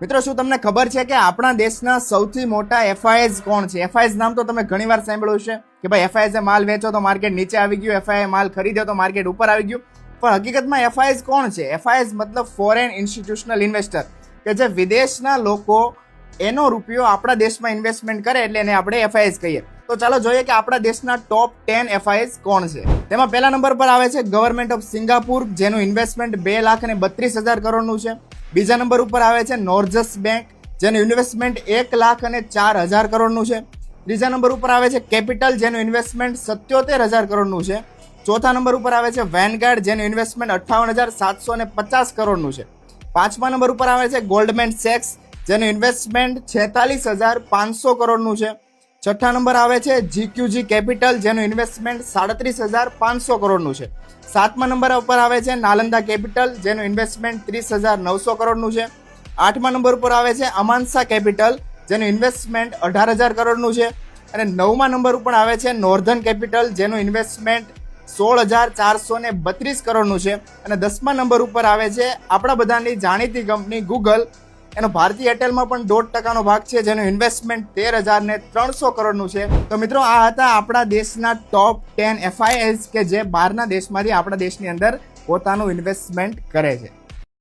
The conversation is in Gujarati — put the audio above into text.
મિત્રો શું તમને ખબર છે કે આપણા દેશના સૌથી મોટા એફઆઈએસ કોણ છે? એફઆઈએસ નામ તો તમે ઘણીવાર સાંભળ્યું છે કે ભાઈ એફઆઈએસ માલ વેચો તો માર્કેટ નીચે આવી ગયું, એફઆઈઆઈ માલ ખરીદ્યો તો માર્કેટ ઉપર આવી ગયું. પણ હકીકતમાં એફઆઈએસ કોણ છે? એફઆઈએસ મતલબ ફોરેન ઇન્સ્ટિટ્યુશનલ ઇન્વેસ્ટર, કે જે વિદેશના લોકો એનો રૂપિયો આપણા દેશમાં ઇન્વેસ્ટમેન્ટ કરે એટલે એને આપણે એફઆઈએસ કહીએ. તો ચાલો જોઈએ કે આપણા દેશના ટોપ 10 એફઆઈએસ કોણ છે. તેમાં પહેલા નંબર પર આવે છે ગવર્મેન્ટ ઓફ સિંગાપુર, જેનું ઇન્વેસ્ટમેન્ટ 2,32,000 કરોડનું છે. બીજા નંબર ઉપર આવે છે નોર્જસ બેંક, જેનું ઇન્વેસ્ટમેન્ટ 1,04,000 કરોડનું છે. ત્રીજા નંબર ઉપર આવે છે કેપિટલ, જેનું ઇન્વેસ્ટમેન્ટ 77,000 કરોડનું છે. ચોથા નંબર ઉપર આવે છે વેનગાર્ડ, જેનું ઇન્વેસ્ટમેન્ટ 58,750 કરોડનું છે. પાંચમા નંબર ઉપર આવે છે ગોલ્ડમેન સેક્સ, જેનું ઇન્વેસ્ટમેન્ટ 46,500 કરોડનું છે. છઠ્ઠા નંબર આવે છે જીક્યુજી કેપિટલ, જેનું ઇન્વેસ્ટમેન્ટ 37,500 કરોડનું છે. સાતમા નંબર ઉપર આવે છે નાલંદા કેપિટલ, જેનું ઇન્વેસ્ટમેન્ટ 30,900 કરોડનું છે. આઠમા નંબર ઉપર આવે છે અમાનસા કેપિટલ, જેનું ઇન્વેસ્ટમેન્ટ 18,000 કરોડનું છે. અને નવમા નંબર ઉપર આવે છે નોર્ધન કેપિટલ, જેનું ઇન્વેસ્ટમેન્ટ 16,432 કરોડનું છે. અને 10મા નંબર ઉપર આવે છે આપણા બધાની જાણીતી કંપની ગૂગલ, એનો ભારતીય એરટેલમાં પણ 0.5% ભાગ છે, જેનું ઇન્વેસ્ટમેન્ટ 13,300 કરોડનું છે. તો મિત્રો આ હતા આપણા દેશના ટોપ 10 એફઆઈએસ કે જે બહારના દેશમાંથી આપણા દેશની અંદર પોતાનું ઇન્વેસ્ટમેન્ટ કરે છે.